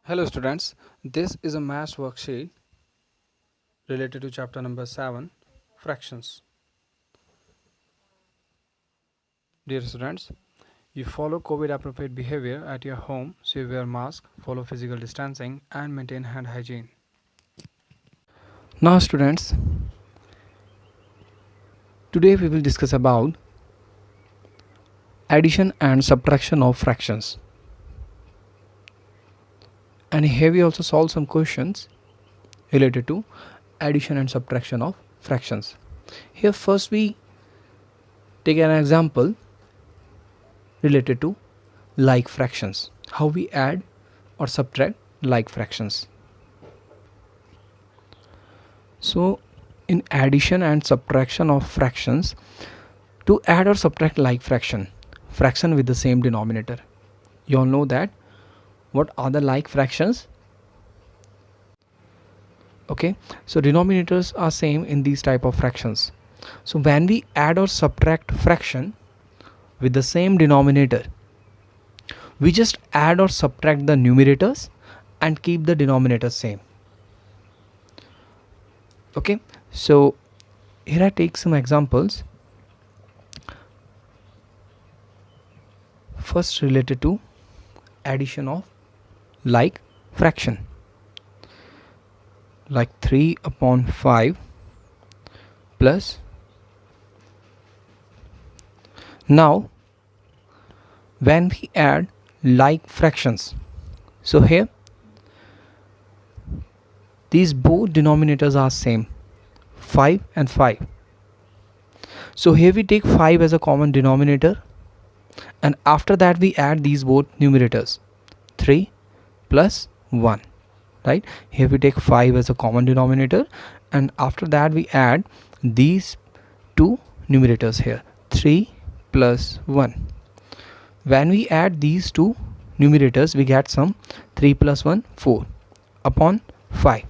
Hello students, this is a math worksheet related to chapter number 7, fractions. Dear students, you follow COVID appropriate behavior at your home, so you wear mask, follow physical distancing and maintain hand hygiene. Now students, today we will discuss about addition and subtraction of fractions. And here we also solve some questions related to addition and subtraction of fractions. Here first we take an example related to like fractions, how we add or subtract like fractions. So in addition and subtraction of fractions, to add or subtract like fraction with the same denominator, you all know that what are the like fractions. Okay, so denominators are same in these type of fractions. So when we add or subtract fraction with the same denominator, we just add or subtract the numerators and keep the denominator same. Okay, so here I take some examples. First, related to addition of like fraction, like 3 upon 5 plus. Now when we add like fractions, so here these both denominators are same, 5 and 5. So here we take 5 as a common denominator, and after that we add these both numerators, 3 plus 1, right? Here we take 5 as a common denominator, and after that we add these two numerators here, 3 plus 1. When we add these two numerators, we get some 3 plus 1, 4 upon 5,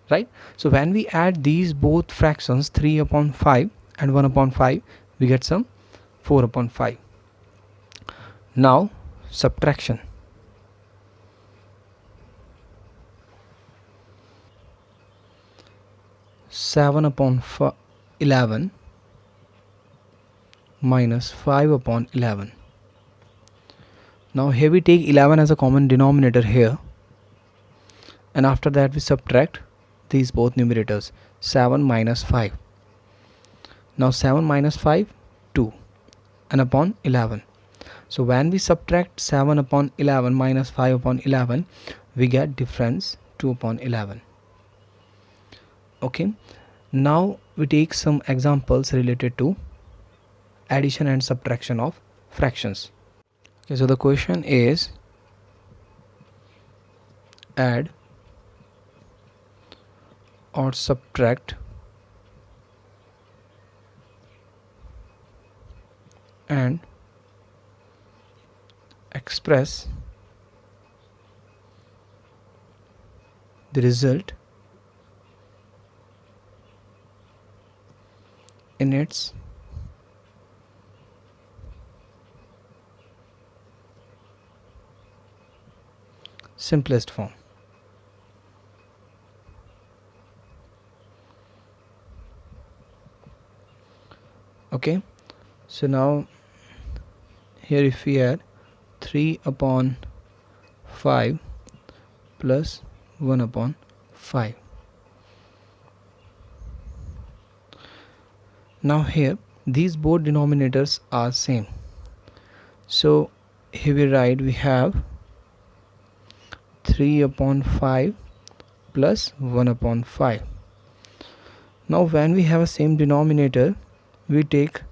right? So when we add these both fractions, 3 upon 5 and 1 upon 5, we get some 4 upon 5. Now subtraction. Seven upon 11 minus 5 upon 11. Now here we take 11 as a common denominator here, and after that we subtract these both numerators, 7 minus 5. Now 7 minus 5, 2, and upon 11. So when we subtract 7 upon 11 minus 5 upon 11, we get difference 2 upon 11. Okay, now we take some examples related to addition and subtraction of fractions. Okay, so the question is add or subtract and express the result in its simplest form. Okay, so now here if we add 3 upon 5 plus 1 upon 5. Now here these both denominators are same, so here we write we have 3 upon 5 plus 1 upon 5. Now when we have a same denominator, we take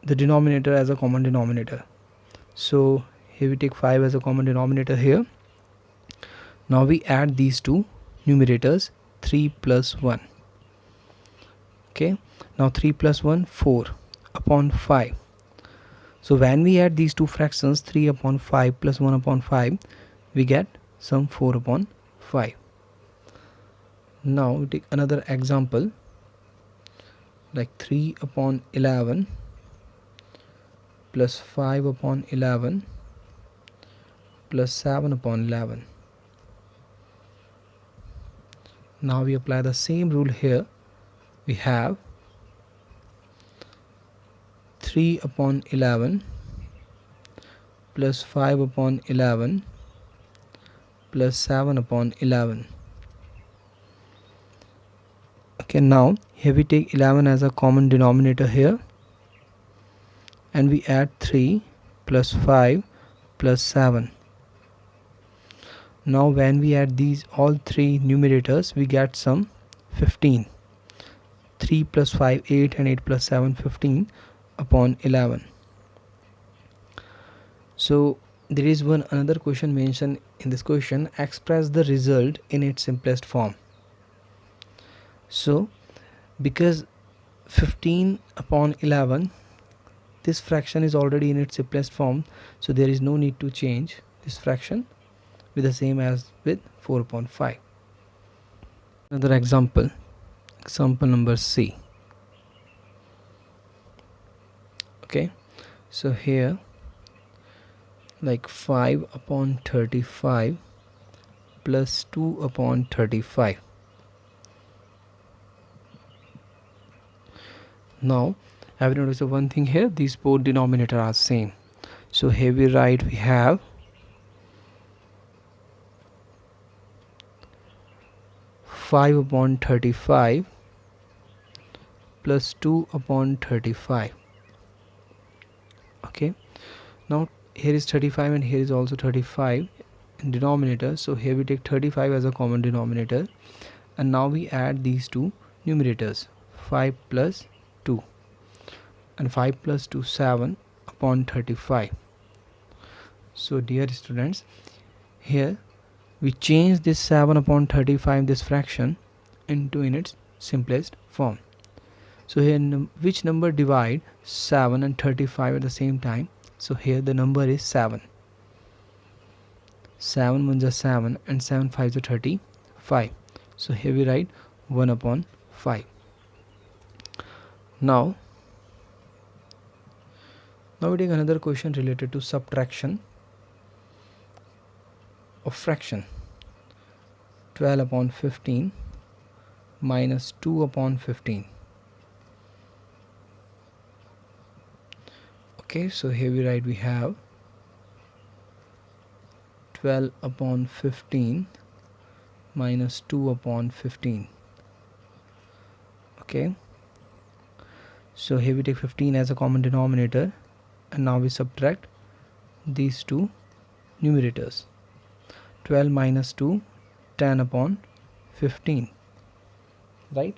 the denominator as a common denominator. So here we take 5 as a common denominator here. Now we add these two numerators, 3 plus 1. Okay, now 3 plus 1, 4 upon 5. So when we add these two fractions, 3 upon 5 plus 1 upon 5, we get some 4 upon 5. Now we take another example, like 3 upon 11 plus 5 upon 11 plus 7 upon 11. Now we apply the same rule here. We have 3 upon 11 plus 5 upon 11 plus 7 upon 11. Okay, now here we take 11 as a common denominator here, and we add 3 plus 5 plus 7. Now when we add these all three numerators, we get some 15. 3 plus 5 8 and 8 plus 7 15 upon 11. So there is another question mentioned in this question: express the result in its simplest form. So because 15 upon 11, this fraction is already in its simplest form, so there is no need to change this fraction with the same as with 4 upon 5. Another example number C. Okay, so here like 5 upon 35 plus 2 upon 35. Now have you noticed one thing here? These both denominators are same. So here we write, we have 5 upon 35 plus 2 upon 35. Okay, now here is 35 and here is also 35 in denominator, so here we take 35 as a common denominator, and now we add these two numerators, 5 plus 2, and 5 plus 2 7 upon 35. So dear students, here we change this 7 upon 35, this fraction, into in its simplest form. So here which number divide 7 and 35 at the same time? So here the number is 7. 7 1 is 7 and 7 5 is 35. So here we write 1 upon 5. Now we take another question related to subtraction of fraction. 12 upon 15 minus 2 upon 15. Okay, so here we write, we have 12 upon 15 minus 2 upon 15. Okay, so here we take 15 as a common denominator, and now we subtract these two numerators. 12 minus 2, 10 upon 15. Right,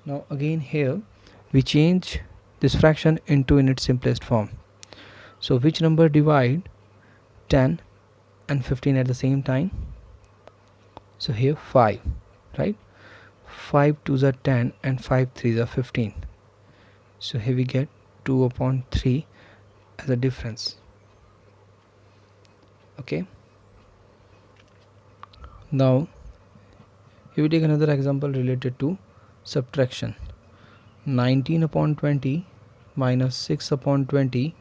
now again here we change this fraction into in its simplest form. So which number divide 10 and 15 at the same time? So here 5, right? 5 2s are 10 and 5 3s are 15. So here we get 2 upon 3 as a difference. Okay, now here we take another example related to subtraction. 19 upon 20 minus 6 upon 20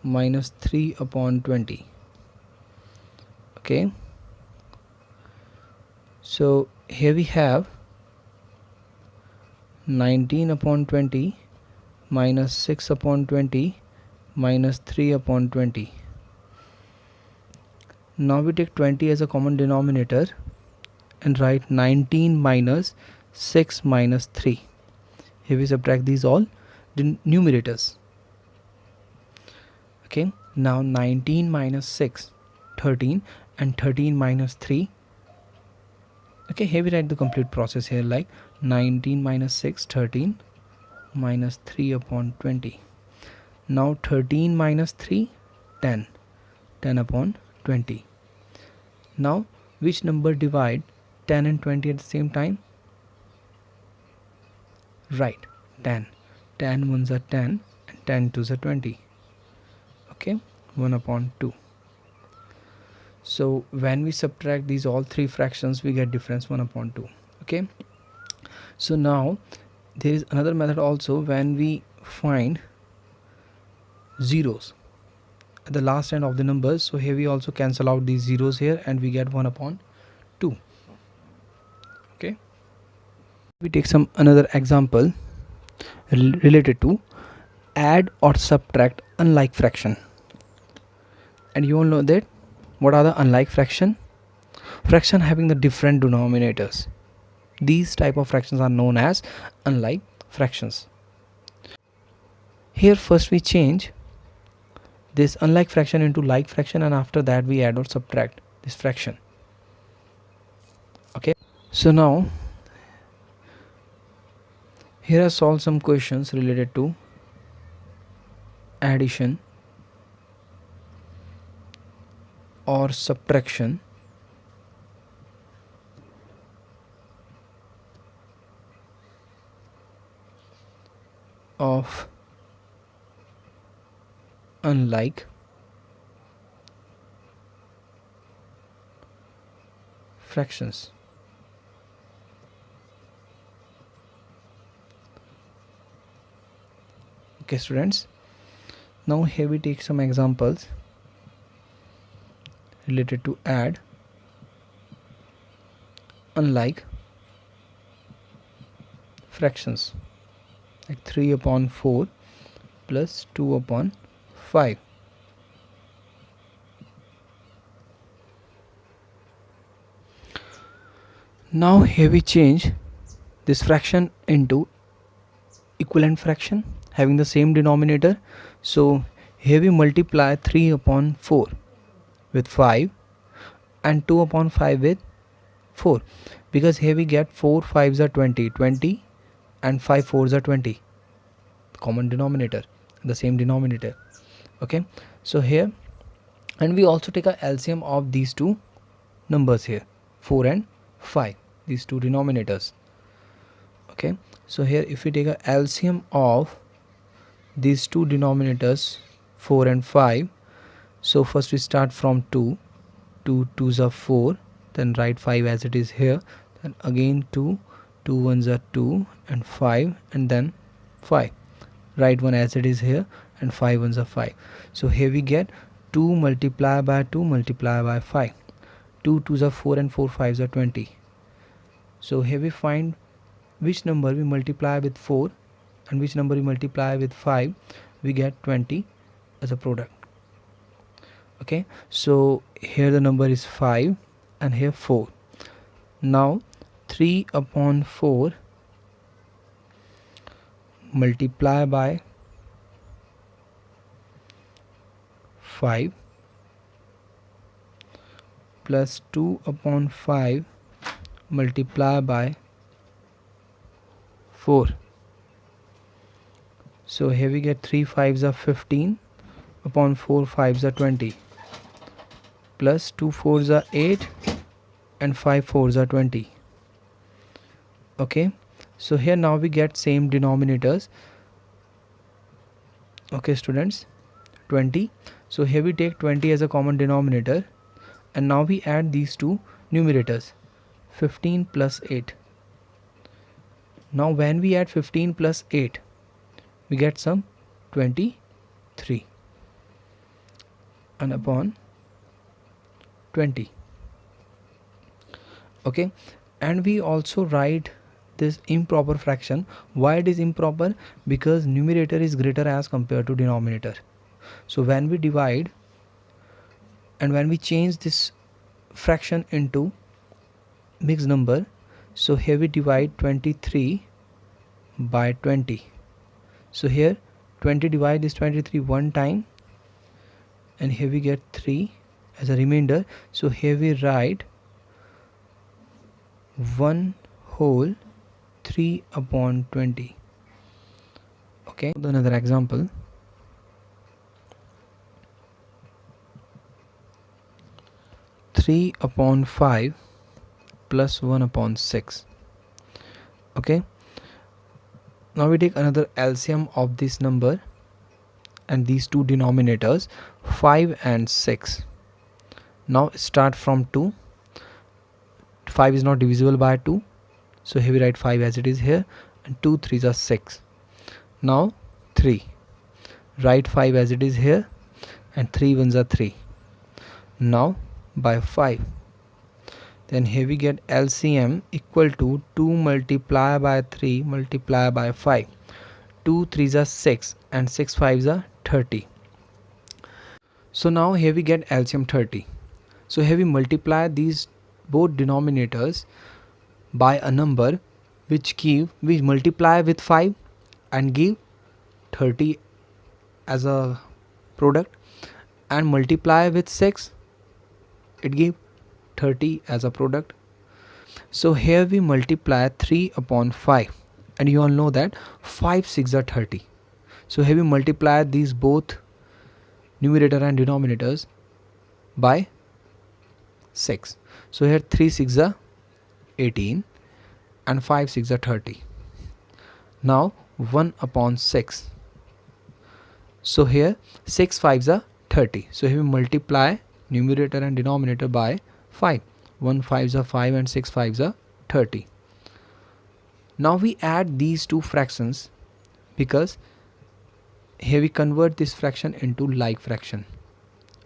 minus 3 upon 20. Okay, so here we have 19 upon 20 minus 6 upon 20 minus 3 upon 20. Now we take 20 as a common denominator and write 19 minus 6 minus 3. Here we subtract these all numerators. Okay, now 19 minus 6 13 and 13 minus 3. Okay, here we write the complete process here, like 19 minus 6 13 minus 3 upon 20. Now 13 minus 3 10 upon 20. Now which number divide 10 and 20 at the same time? Right, 10. 10 1s are 10 and 10 2s are 20. Okay, 1 upon 2. So when we subtract these all three fractions, we get difference 1 upon 2. Okay, so now there is another method also when we find zeros at the last end of the numbers. So here we also cancel out these zeros here and we get 1 upon 2. Okay, we take some another example related to add or subtract unlike fraction. And you all know that what are the unlike fraction having the different denominators. These type of fractions are known as unlike fractions. Here first we change this unlike fraction into like fraction, and after that we add or subtract this fraction. Okay, so now here I solve some questions related to addition or subtraction of unlike fractions. Okay students, now here we take some examples related to add unlike fractions, like 3 upon 4 plus 2 upon 5. Now here we change this fraction into equivalent fraction having the same denominator. So here we multiply 3 upon 4 with 5 and 2 upon 5 with 4, because here we get 4 5s are 20 and 5 4s are 20, common denominator, the same denominator. Okay, so here, and we also take a LCM of these two numbers here, 4 and 5, these two denominators. Okay, so here if we take a LCM of these two denominators 4 and 5, so first we start from 2 2s are 4, then write 5 as it is here, then again 2 1s are 2 and 5, and then 5, write 1 as it is here, and 5 1s are 5. So here we get 2 multiplied by 2 multiplied by 5, 2 2s are 4 and 4 5s are 20. So here we find which number we multiply with 4 and which number we multiply with 5, we get 20 as a product. Okay, so here the number is 5 and here 4. Now 3 upon 4 multiply by 5 plus 2 upon 5 multiply by 4. So here we get 3 5s are 15 upon 4 5s are 20 plus 2 4s are 8 and 5 4s are 20. Okay, so here now we get same denominators. Okay students, 20. So here we take 20 as a common denominator, and now we add these two numerators, 15 plus 8. Now when we add 15 plus 8, we get some 23 and upon 20. Okay, and we also write this improper fraction. Why it is improper? Because numerator is greater as compared to denominator. So when we divide and when we change this fraction into mixed number, so here we divide 23 by 20. So here 20 divide this 23 one time, and here we get 3 as a remainder. So here we write 1 whole 3 upon 20. Okay, another example. Three upon 5 plus 1 upon 6. Okay, now we take another LCM of this number and these two denominators, 5 and 6. Now start from 2. 5 is not divisible by 2, so here we write 5 as it is here, and 2 3s are 6. Now 3, write 5 as it is here, and 3 ones are 3. Now by 5. Then here we get LCM equal to 2 multiplied by 3 multiplied by 5. 2 3s are 6 and 6 5s are 30. So now here we get LCM 30. So here we multiply these both denominators by a number which multiply with 5 and give 30 as a product, and multiply with 6, it give 30 as a product. So here we multiply 3 upon 5, and you all know that 5 6 are 30. So here we multiply these both numerator and denominators by 6. So here 3 6 are 18 and 5 6 are 30. Now 1 upon 6. So here 6 5s are 30. So here we multiply numerator and denominator by 5. 1 5s are 5 and 6 5s are 30. Now we add these two fractions because here we convert this fraction into like fraction.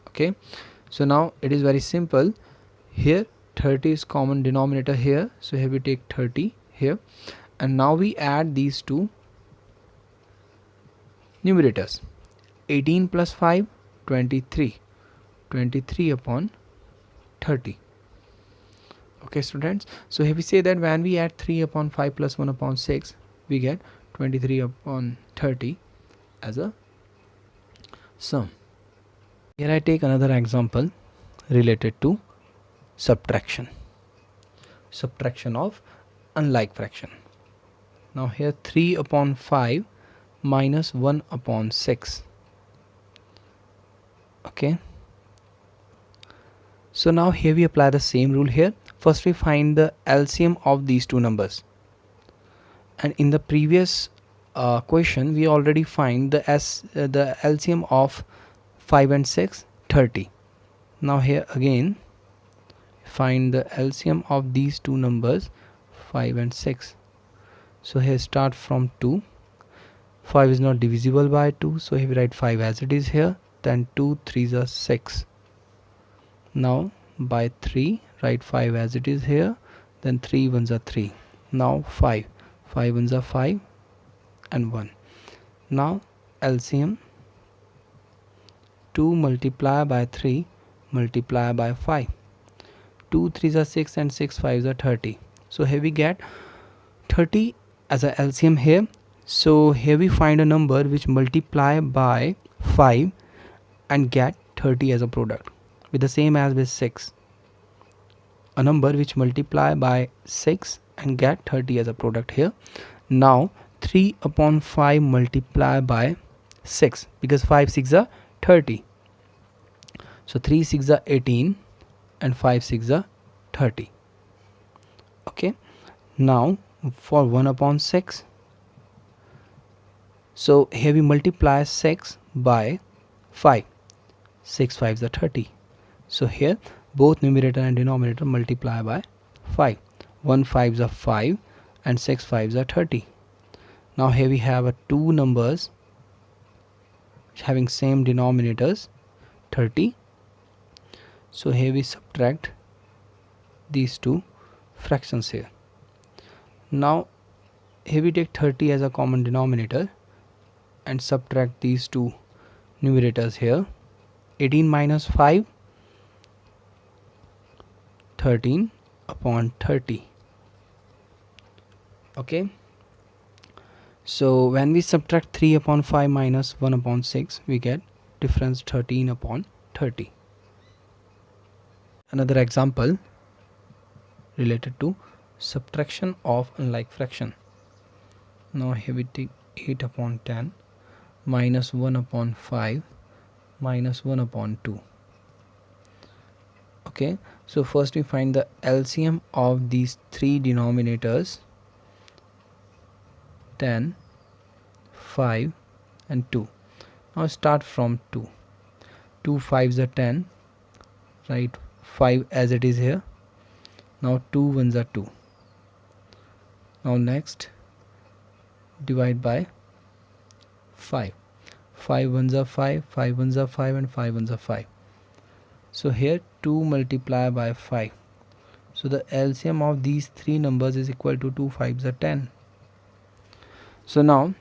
Okay, so now it is very simple. Here 30 is common denominator here, so here we take 30 here, and now we add these two numerators. 18 plus 5 23. 23 upon 30. Okay students, so here we say that when we add 3 upon 5 plus 1 upon 6, we get 23 upon 30 as a sum. Here I take another example related to subtraction. Subtraction of unlike fraction. Now here 3 upon 5 minus 1 upon 6. Okay, so now here we apply the same rule here. First we find the LCM of these two numbers, and in the previous question we already find the LCM of 5 and 6 30. Now here again find the LCM of these two numbers 5 and 6. So here start from 2. 5 is not divisible by 2, so here we write 5 as it is here. Then 2 3s are 6. Now by 3 write 5 as it is here. Then 3 1s are 3. Now 5 1s are 5 and 1. Now LCM 2 multiply by 3 multiply by 5. 2 3s are 6 and 6 5s are 30. So here we get 30 as a LCM here. So here we find a number which multiply by 5 and get 30 as a product, with the same as with 6. A number which multiply by 6 and get 30 as a product here. Now 3 upon 5 multiply by 6, because 5 6 are 30. So 3 6 are 18 and 5 6 are 30. Okay, now for 1 upon 6. So here we multiply 6 by 5. 6 5s are 30. So here both numerator and denominator multiply by 5. 1 5s are 5 and 6 5s are 30. Now here we have two numbers having same denominators 30. So here we subtract these two fractions here. Now here we take 30 as a common denominator and subtract these two numerators here. 18 minus 5, 13 upon 30. Okay, so when we subtract 3 upon 5 minus 1 upon 6, we get difference 13 upon 30. Another example related to subtraction of unlike fraction. Now here we take 8 upon 10 minus 1 upon 5 minus 1 upon 2. Okay, so first we find the LCM of these three denominators 10, 5 and 2. Now start from 2. 2 5s are 10. Write 5 as it is here. Now 2 1s are 2. Now next divide by 5. 5 ones are 5, 5 ones are 5, and 5 ones are 5. So here 2 multiplied by 5. So the LCM of these three numbers is equal to 2 5s are 10. So now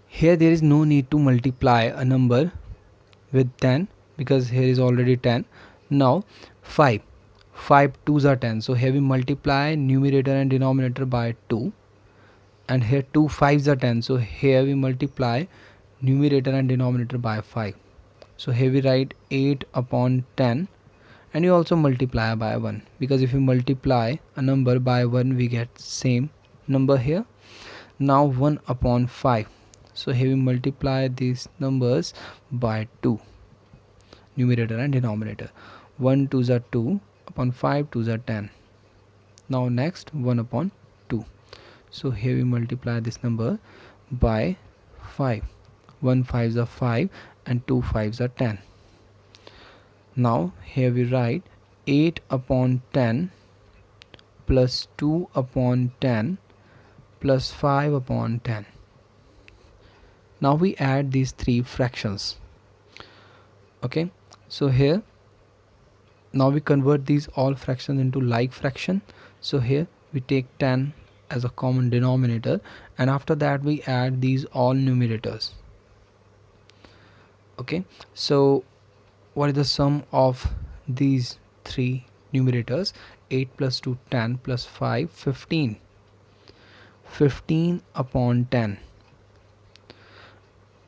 here there is no need to multiply a number with 10 because here is already 10. Now 5 2s are 10. So here we multiply numerator and denominator by 2, and here 2 5s are 10. So here we multiply numerator and denominator by 5. So here we write 8 upon 10, and you also multiply by 1, because if you multiply a number by 1 we get same number here. Now 1 upon 5. So here we multiply these numbers by 2, numerator and denominator. 1 2s are 2 upon 5 2s are 10. Now next 1 upon 2. So here we multiply this number by 5. 1 5s are 5 and 2 5s are 10. Now here we write 8 upon 10 plus 2 upon 10 plus 5 upon 10. Now we add these three fractions. Okay, so here now we convert these all fractions into like fraction. So here we take 10 as a common denominator, and after that we add these all numerators. Okay, so what is the sum of these three numerators? 8 plus 2 10 plus 5 15. 15 upon 10.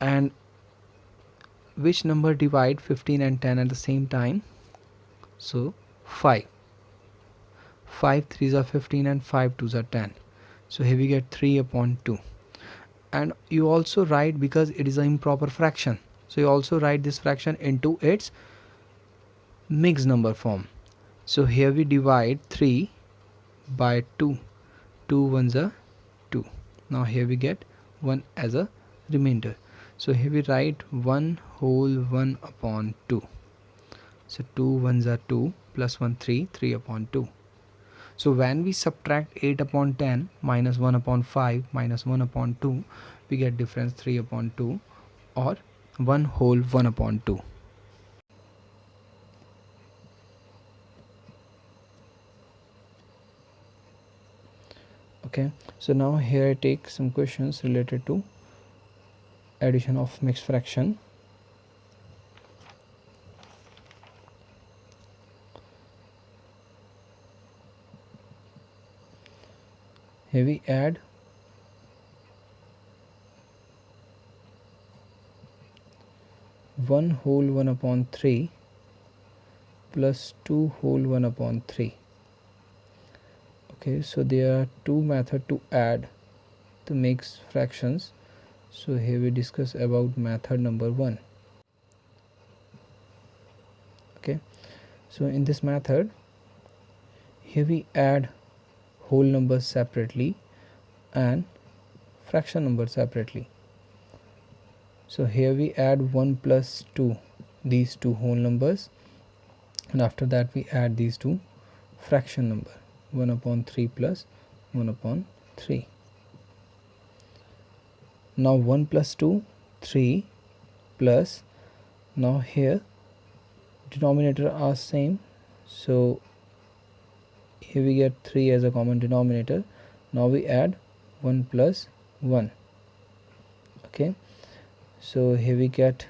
And which number divide 15 and 10 at the same time? So 5. 5 3s are 15 and 5 2s are 10. So here we get 3 upon 2. And you also write, because it is an improper fraction, so you also write this fraction into its mixed number form. So here we divide 3 by 2. 2 ones are 2. Now here we get 1 as a remainder. So here we write 1 whole 1 upon 2. So 2 ones are 2 plus 1 3, 3 upon 2. So when we subtract 8 upon 10 minus 1 upon 5 minus 1 upon 2, we get difference 3 upon 2, or 1 whole 1 upon 2. Okay, so now here I take some questions related to addition of mixed fraction. Here we add 1 whole 1 upon 3 plus 2 whole 1 upon 3. Okay, so there are two methods to add the mixed fractions. So here we discuss about method number 1. Okay, so in this method, here we add whole numbers separately and fraction numbers separately. So here we add 1 plus 2, these two whole numbers, and after that we add these two fraction number, 1 upon 3 plus 1 upon 3. Now 1 plus 2 3 plus, now here denominator are same, so here we get 3 as a common denominator. Now we add 1 plus 1. Okay, so here we get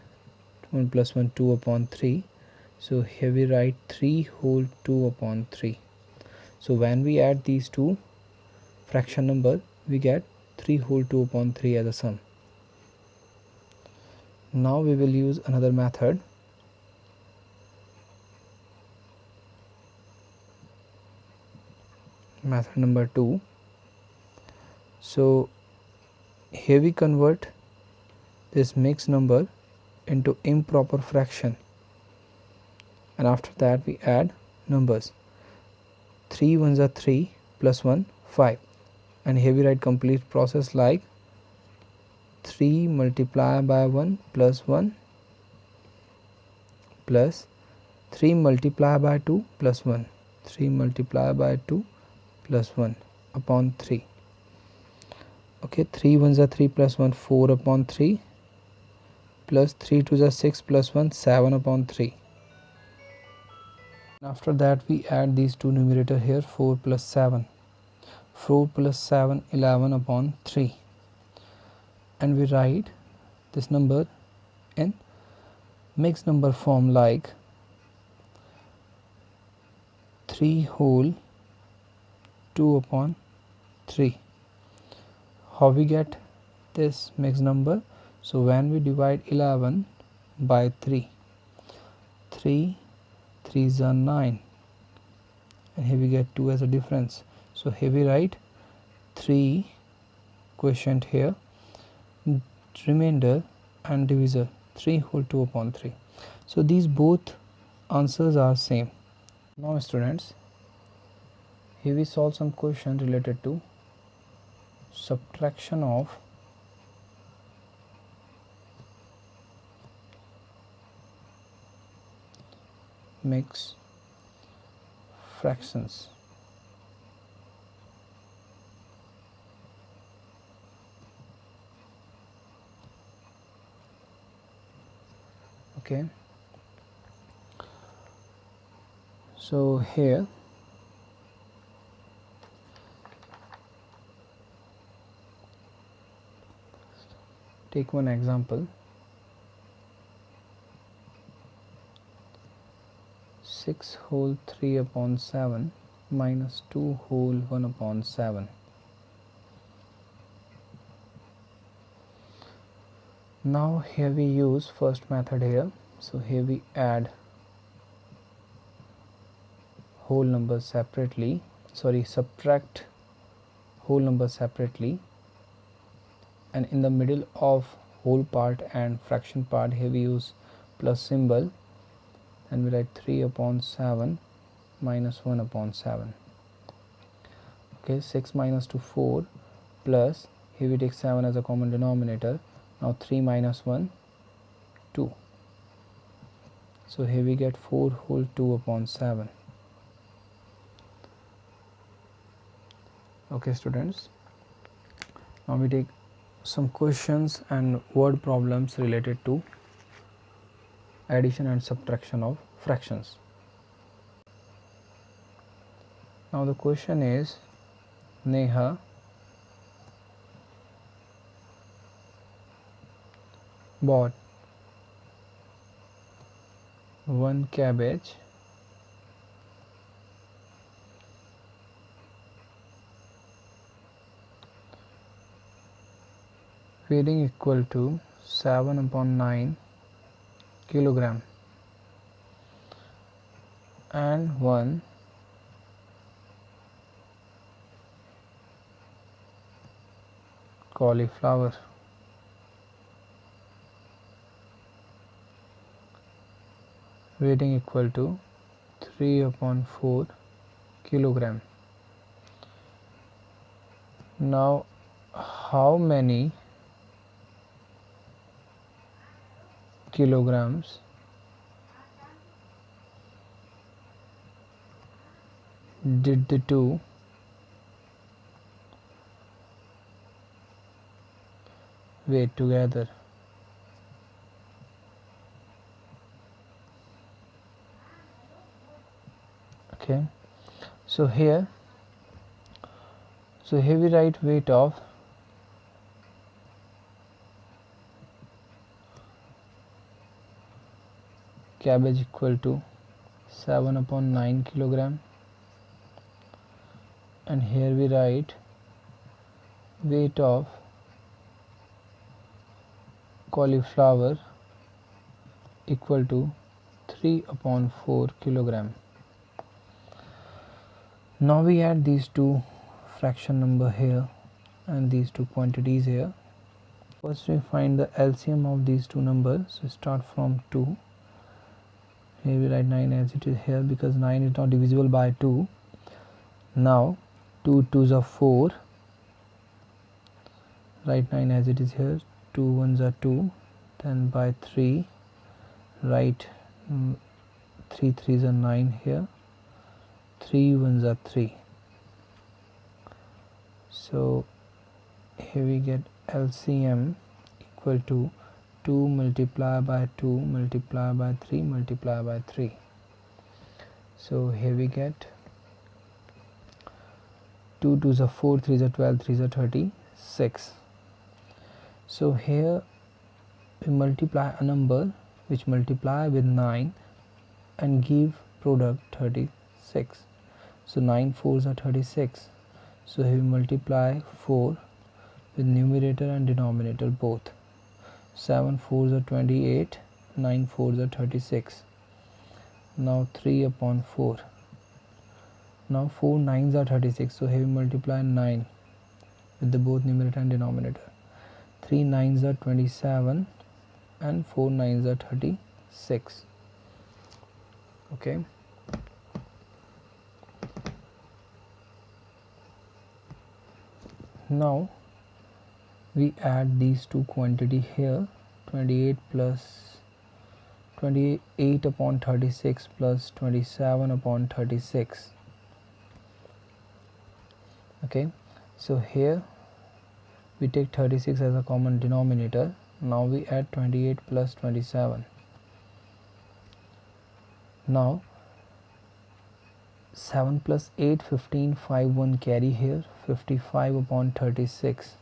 1 plus 1 2 upon 3. So here we write 3 whole 2 upon 3. So when we add these two fraction number, we get 3 whole 2 upon 3 as a sum. Now we will use another method. Method number 2. So here we convert this mixed number into improper fraction, and after that we add numbers. 3 ones are 3 plus 1 5, and here we write complete process like 3 multiplied by 1 plus 1 plus 3 multiplied by 2 plus 1, 3 multiplied by 2 plus 1 upon 3. Okay, 3 ones are 3 plus 1 4 upon 3, plus 3 2s are 6 plus 1 7 upon 3. After that we add these two numerator here, 4 plus 7. 4 plus 7 11 upon 3, and we write this number in mixed number form like 3 whole 2 upon 3. How we get this mixed number? So when we divide 11 by 3, 3 3s are 9, and here we get 2 as a difference. So here we write 3 quotient here, remainder and divisor, 3 whole 2 upon 3. So these both answers are same. Now students, here we solve some question related to subtraction of mixed fractions. Okay, so here take one example. 6 whole 3 upon 7 minus 2 whole 1 upon 7. Now here we use first method here. So here we add whole numbers separately, subtract whole numbers separately, and in the middle of whole part and fraction part, here we use plus symbol, and we write 3 upon 7 minus 1 upon 7. Okay, 6 minus 2 4, plus here we take 7 as a common denominator. Now 3 minus 1 2. So here we get 4 whole 2 upon 7. Okay students, now we take some questions and word problems related to addition and subtraction of fractions. Now the question is, Neha bought 1 cabbage weighing equal to 7 upon 9 kilogram and 1 cauliflower weighing equal to 3 upon 4 kilogram. Now how many kilograms did the two weigh together? Okay, so here we write weight of cabbage equal to 7 upon 9 kilogram, and here we write weight of cauliflower equal to 3 upon 4 kilogram. Now we add these two fraction number here and these two quantities here. First we find the LCM of these two numbers. So start from 2. Here we write 9 as it is here because 9 is not divisible by 2. Now 2 2s are 4. Write 9 as it is here. 2 1s are 2. Then by 3 write 3 3s are 9 here. 3 1s are 3. So here we get LCM equal to 2 multiply by 2 multiply by 3 multiply by 3. So here we get 2 2s are 4, 3s are 12, 3s are 36. So here we multiply a number which multiply with 9 and give product 36. So 9 4s are 36. So here we multiply 4 with numerator and denominator both. 7 4s are 28, 9 4s are 36. Now 3 upon 4. Now 4 9s are 36. So here we multiply 9 with the both numerator and denominator. 3 9s are 27 and 4 9s are 36. Okay. Now we add these two quantity here. 28 plus 28 upon 36 plus 27 upon 36. Okay, so here we take 36 as a common denominator. Now we add 28 plus 27. Now 7 plus 8 15, 5 1 carry here, 55 upon 36.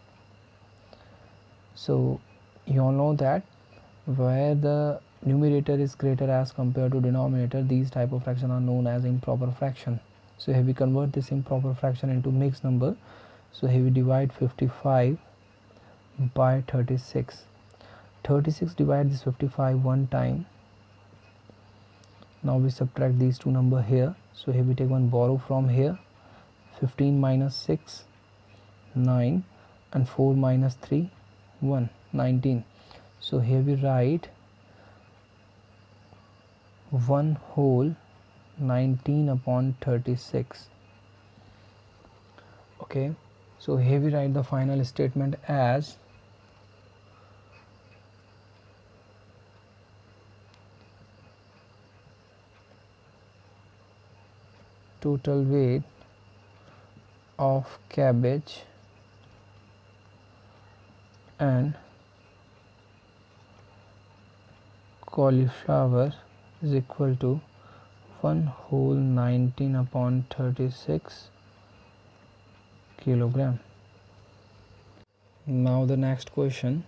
So you all know that where the numerator is greater as compared to denominator, these type of fraction are known as improper fraction. So here we convert this improper fraction into mixed number. So here we divide 55 by 36. 36 divide this 55 one time. Now we subtract these two number here. So here we take one borrow from here. 15 minus 6 9 and 4 minus 3 1 19. So here we write 1 whole 19 upon 36. Okay, so here we write the final statement as total weight of cabbage and cauliflower is equal to 1 whole 19 upon 36 kilogram. Now the next question.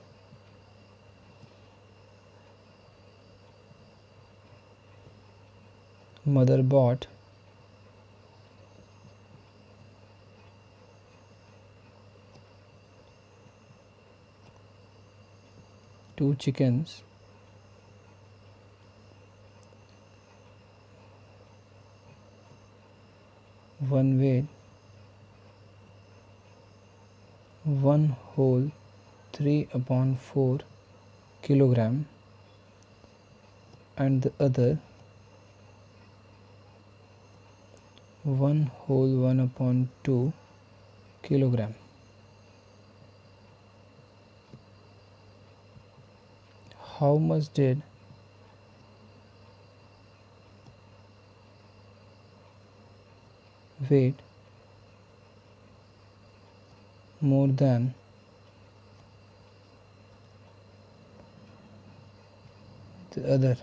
Mother bought 2 chickens, 1 weight, 1 whole 3 upon 4 kilogram, and the other 1 whole 1 upon 2 kilogram. How much did weight more than the other?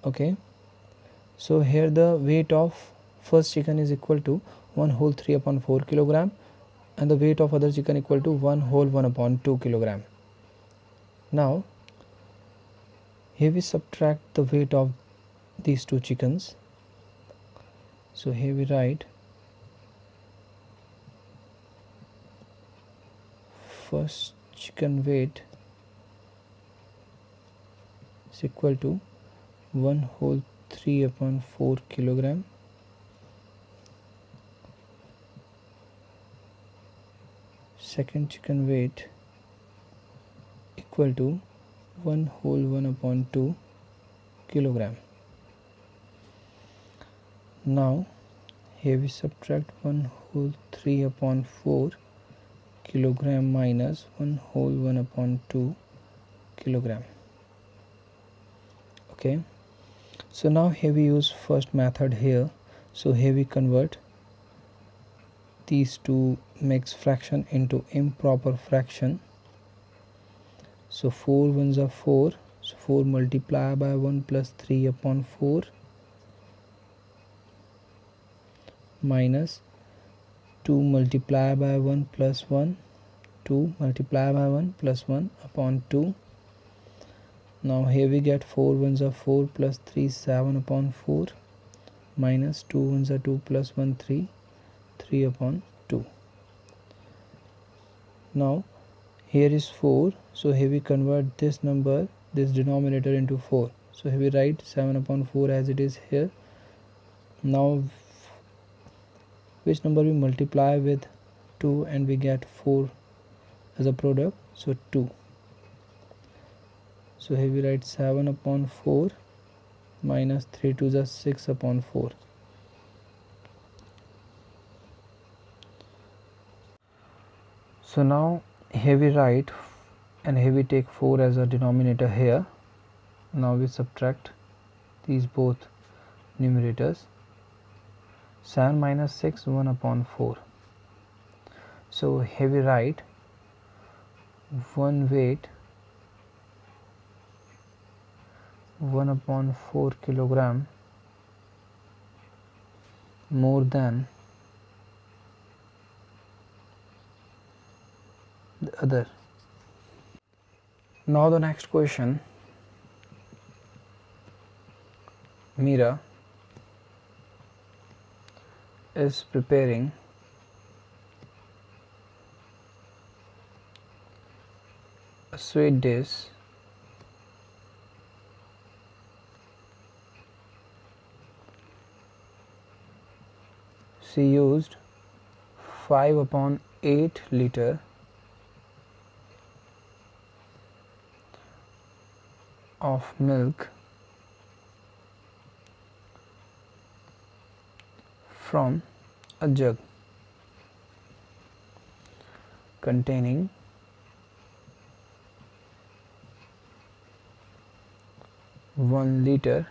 Okay, so here the weight of first chicken is equal to 1 whole 3 upon 4 kilogram, and the weight of other chicken equal to 1 whole 1 upon 2 kilogram. Now here we subtract the weight of these two chickens. So here we write first chicken weight is equal to 1 whole 3 upon 4 kilogram, second chicken weight equal to 1 whole 1 upon 2 kilogram. Now here we subtract 1 whole 3 upon 4 kilogram minus 1 whole 1 upon 2 kilogram. Okay, so now here we use first method here. So here we convert these two mixed fraction into improper fraction. So 4 ones are 4, so 4 multiplied by 1 plus 3 upon 4 minus 2 multiplied by 1 plus 1, 2 multiplied by 1 plus 1 upon 2. Now here we get 4 ones are 4 plus 3 7 upon 4 minus 2 ones are 2 plus 1 3 upon 2. Now here is 4, so here we convert this number, this denominator, into 4. So here we write 7 upon 4 as it is here. Now which number we multiply with 2 and we get 4 as a product, so 2. So here we write 7 upon 4 minus 3 to the 6 upon 4. So now here we write, and here we take 4 as a denominator here. Now we subtract these both numerators. 7 minus 6, 1 upon 4. So here we write 1 weight 1 upon 4 kilogram more than the other. Now the next question, Mira is preparing a sweet dish she used 5 upon 8 liter of milk from a jug containing 1 liter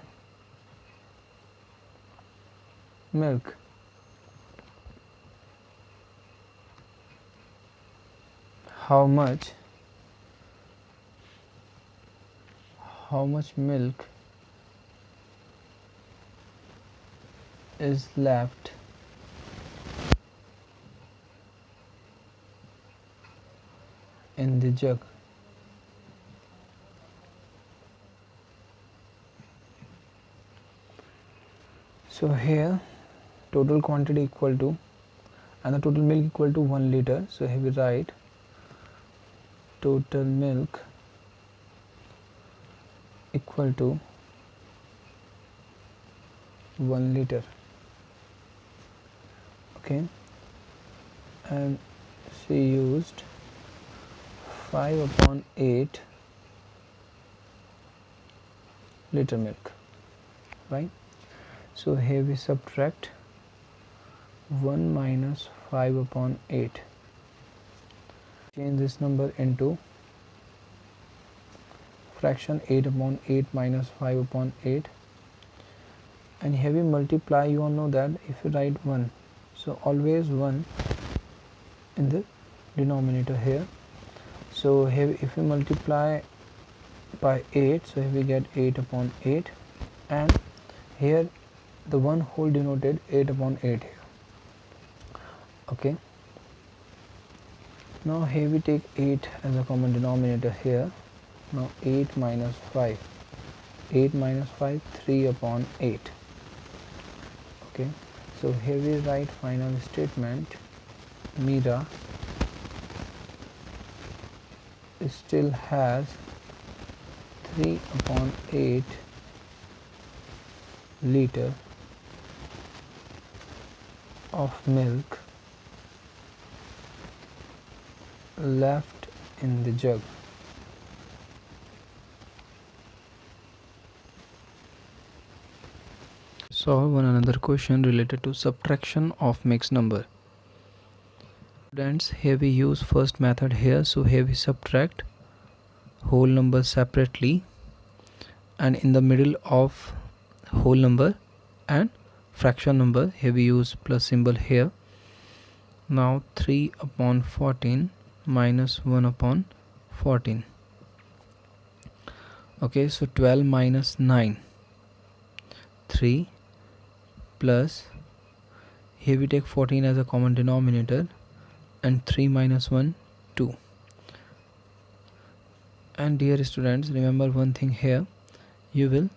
milk. How much milk is left in the jug? So here total quantity equal to, and the total milk equal to 1 liter. So here we write total milk equal to 1 liter. Okay, and she used 5 upon 8 liter milk, right? So here we subtract 1 minus 5 upon 8. Change this number into fraction 8 upon 8 minus 5 upon 8, and here we multiply. You all know that if you write 1, so always 1 in the denominator here. So here if we multiply by 8, so here we get 8 upon 8, and here the 1 whole denoted 8 upon 8 here. Okay, now here we take 8 as a common denominator here. Now 8 minus 5, 8 minus 5, 3 upon 8. Okay, so here we write final statement, Mira still has 3 upon 8 liter of milk left in the jug. Solve one another question related to subtraction of mixed number. Students, here we use first method here. So here we subtract whole number separately, and in the middle of whole number and fraction number, here we use plus symbol here, Now 3 upon 14 minus 1 upon 14. Okay, so 12 minus 9, 3, plus, here we take 14 as a common denominator, and 3 minus 1, 2. And dear students, remember one thing here, you will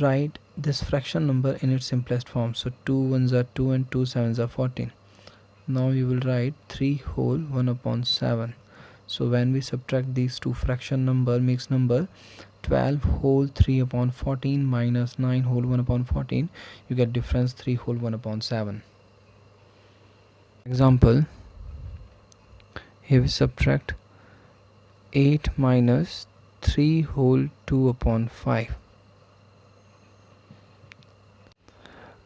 write this fraction number in its simplest form. So 2 1s are 2 and 2 7s are 14. Now you will write 3 whole 1 upon 7. So when we subtract these two fraction number, mixed number, 12 whole 3 upon 14 minus 9 whole 1 upon 14, you get difference 3 whole 1 upon 7. Example, here we subtract 8 minus 3 whole 2 upon 5.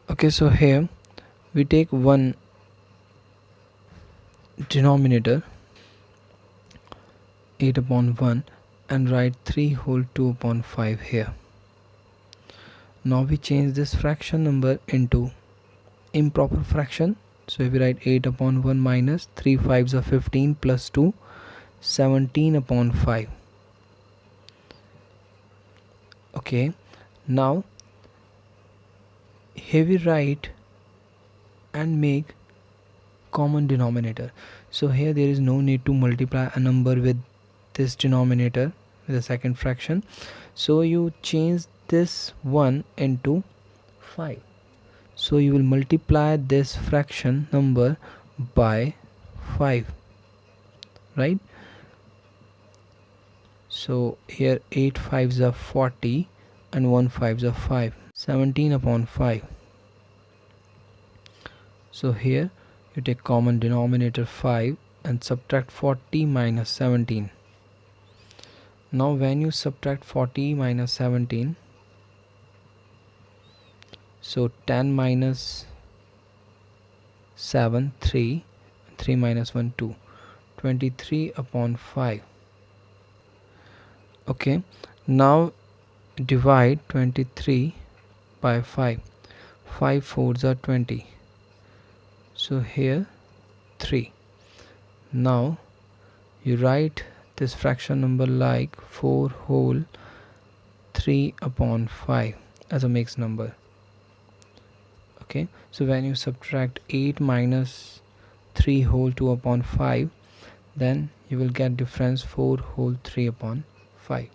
Okay, so here we take one denominator, 8 upon 1, and write 3 whole 2 upon 5 here. Now we change this fraction number into improper fraction. So if we write 8 upon 1 minus 3 5s are 15 plus 2, 17 upon 5. Okay, now here we write and make common denominator. So here there is no need to multiply a number with this denominator with the second fraction. So you change this 1 into 5. So you will multiply this fraction number by 5, right? So here 8 5s are 40 and 1 5s are 5, 17 upon 5. So here you take common denominator 5 and subtract 40 minus 17. Now when you subtract 40 minus 17, so 10 minus 7, 3, 3 minus 1, 2, 23 upon 5. Okay, now divide 23 by 5. 5 4s are 20. So here 3. Now you write this fraction number like 4 whole 3 upon 5 as a mixed number. Okay, so when you subtract 8 minus 3 whole 2 upon 5, then you will get difference 4 whole 3 upon 5.